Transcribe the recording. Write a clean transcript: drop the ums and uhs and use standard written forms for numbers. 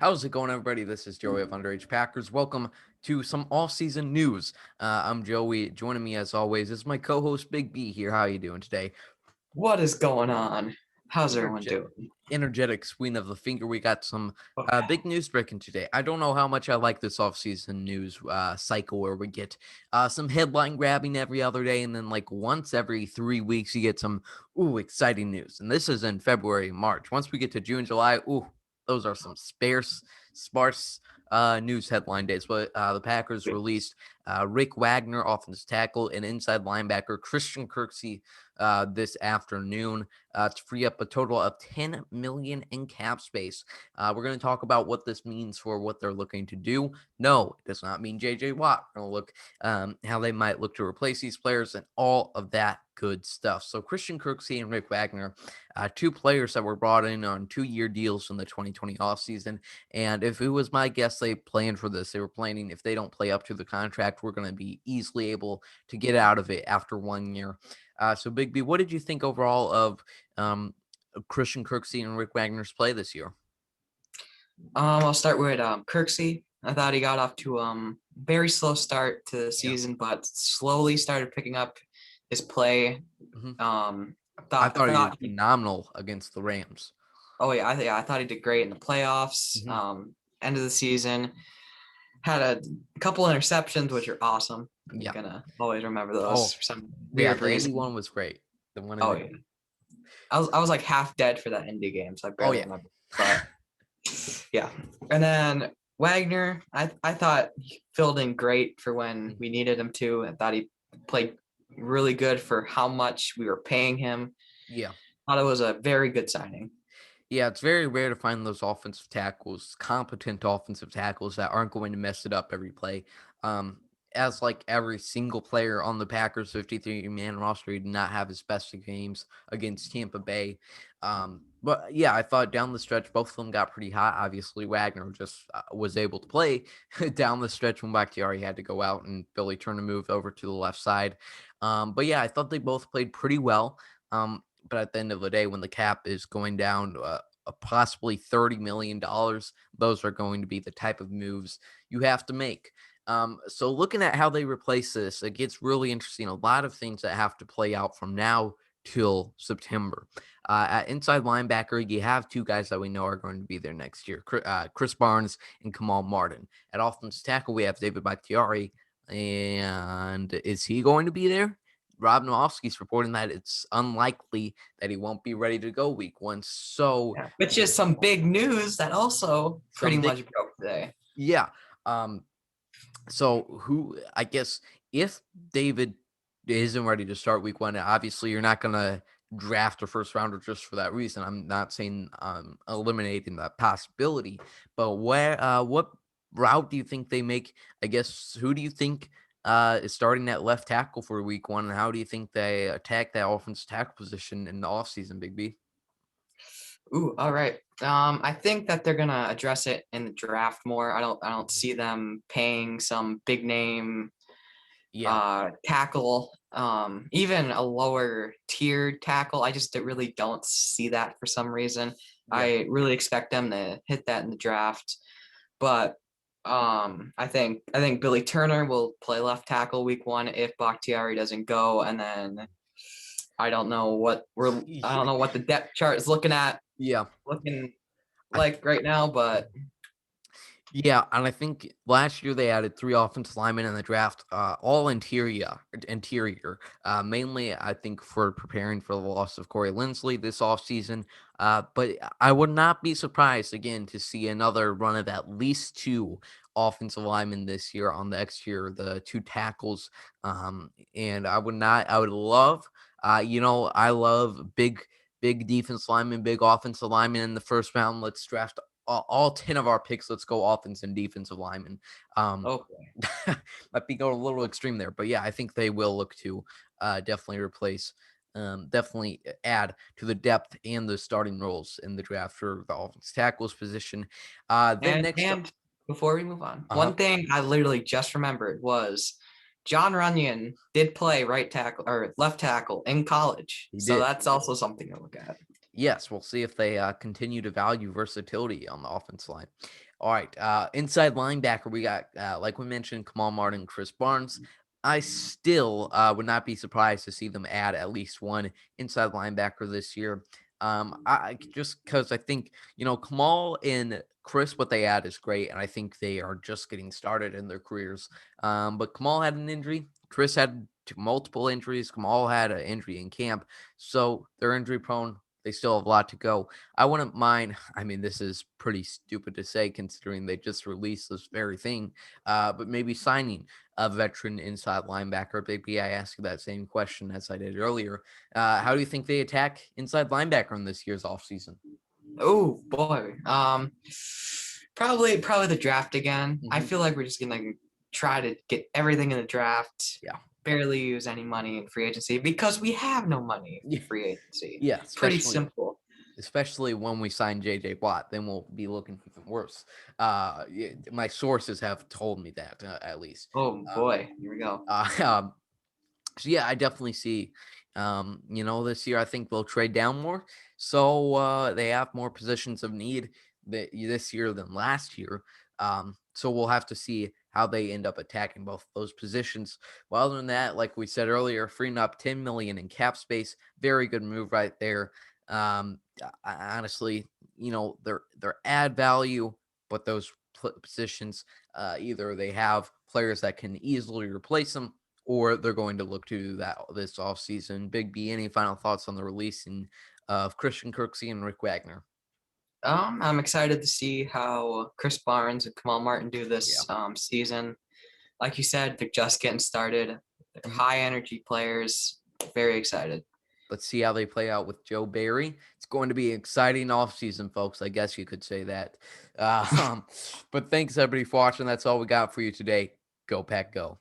How's it going, everybody? This is Joey of Underage Packers. Welcome to some off-season news. I'm Joey. Joining me, as always, is my co-host Big B here. How are you doing today? What is going on? How's everyone Energe- doing? Energetic swing of the finger. We got some Okay. big news breaking today. I don't know how much I like this off-season news cycle where we get some headline grabbing every other day, and then like once every 3 weeks you get some exciting news. And this is in February, March. Once we get to June, July, those are some sparse news headline days. But the Packers released Rick Wagner, offensive tackle, and inside linebacker Christian Kirksey this afternoon to free up a total of $10 million in cap space. We're going to talk about what this means for what they're looking to do. No, it does not mean J.J. Watt. We're going to look how they might look to replace these players and all of that good stuff. So Christian Kirksey and Rick Wagner, two players that were brought in on 2-year deals in the 2020 offseason. And if it was my guess, they planned for this. They were planning if they don't play up to the contract, we're going to be easily able to get out of it after 1 year. So Big B, what did you think overall of Christian Kirksey and Rick Wagner's play this year? I'll start with Kirksey. I thought he got off to very slow start to the season, but slowly started picking up his play. Mm-hmm. I I thought thought he did phenomenal against the Rams. I thought he did great in the playoffs. Mm-hmm. End of the season, had a couple interceptions, which are awesome. I'm Yeah. gonna always remember those Oh, for some yeah. weird The Indy reason. one was great. The one. Oh yeah, I was like half dead for that Indy game, so I Oh barely yeah. remember. But yeah. And then Wagner, I thought he filled in great for when we needed him to. I thought he played really good for how much we were paying him. Yeah. Thought it was a very good signing. Yeah, it's very rare to find those offensive tackles, competent offensive tackles that aren't going to mess it up every play. As like every single player on the Packers 53-man roster, he did not have his best games against Tampa Bay. But yeah, I thought down the stretch, both of them got pretty hot. Obviously, Wagner just was able to play down the stretch when Bakhtiari had to go out and Billy Turner moved over to the left side. But yeah, I thought they both played pretty well. But at the end of the day, when the cap is going down possibly $30 million, those are going to be the type of moves you have to make. So looking at how they replace this, it gets really interesting. A lot of things that have to play out from now till September. At inside linebacker, you have two guys that we know are going to be there next year, Chris Barnes and Kamal Martin. At offensive tackle, we have David Bakhtiari. And is he going to be there? Rob Nowofsky's reporting that it's unlikely that he won't be ready to go week 1. So, Which is some big news that also pretty some big, much broke today. yeah. So I guess if David isn't ready to start week 1, obviously you're not going to draft a first rounder just for that reason. I'm not saying eliminating that possibility, but what route do you think they make? I guess who do you think is starting at left tackle for week 1, and how do you think they attack that offensive tackle position in the offseason, Big B? Ooh, all right. I think that they're gonna address it in the draft more. I don't see them paying some big name Yeah. tackle, even a lower tiered tackle. I just really don't see that for some reason. Yeah. I really expect them to hit that in the draft. But I think Billy Turner will play left tackle week 1 if Bakhtiari doesn't go, and then I don't know what the depth chart is looking Yeah. like right now, but Yeah, and I think last year they added 3 offensive linemen in the draft, all interior, mainly I think for preparing for the loss of Corey Linsley this offseason. But I would not be surprised again to see another run of at least 2 offensive linemen this year on the exterior, the 2 tackles. And I would love, I love big defense linemen, big offensive linemen in the first round. Let's draft all 10 of our picks. Let's go offense and defensive linemen. okay. Might be going a little extreme there, but yeah, I think they will look to definitely replace, definitely add to the depth and the starting roles in the draft for the offense tackles position. Then next up, And before we move on, uh one thing I literally just remembered was John Runyon did play right tackle or left tackle in college. he So did. that's also something to look at. Yes, we'll see if they continue to value versatility on the offense line. All right. Inside linebacker, we got, like we mentioned, Kamal Martin, Chris Barnes. I still would not be surprised to see them add at least one inside linebacker this year. Just because I think, Kamal and Chris, what they add is great. And I think they are just getting started in their careers. But Kamal had an injury. Chris had multiple injuries. Kamal had an injury in camp. So they're injury prone. They still have a lot to go. I wouldn't mind. I mean, this is pretty stupid to say considering they just released this very thing, but maybe signing a veteran inside linebacker. Maybe I ask you that same question as I did earlier. How do you think they attack inside linebacker in this year's offseason? Oh boy. Probably the draft again. I Hmm. feel like we're just gonna try to get everything in the draft. Yeah. Barely use any money in free agency because we have no money Yeah. in free agency. Yeah. Pretty Especially. simple. Especially when we sign JJ Watt, then we'll be looking even worse. Yeah, my sources have told me that at least. Oh Um, boy, here we go. um, So yeah, I definitely see. This year I think they'll trade down more, so they have more positions of need this year than last year. So we'll have to see how they end up attacking both those positions. Well, other than that, like we said earlier, freeing up 10 million in cap space, very good move right there. Honestly, they're add value, but those positions, either they have players that can easily replace them or they're going to look to do that this offseason. Big B, any final thoughts on the releasing of Christian Kirksey and Rick Wagner? I'm excited to see how Chris Barnes and Kamal Martin do Yeah. this season. Like you said, they're just getting started. They're Mhm. high energy players. Very excited. Let's see how they play out with Joe Barry. It's going to be an exciting offseason, folks. I guess you could say that. Uh, um, but thanks, everybody, for watching. That's all we got for you today. Go, Pack, go.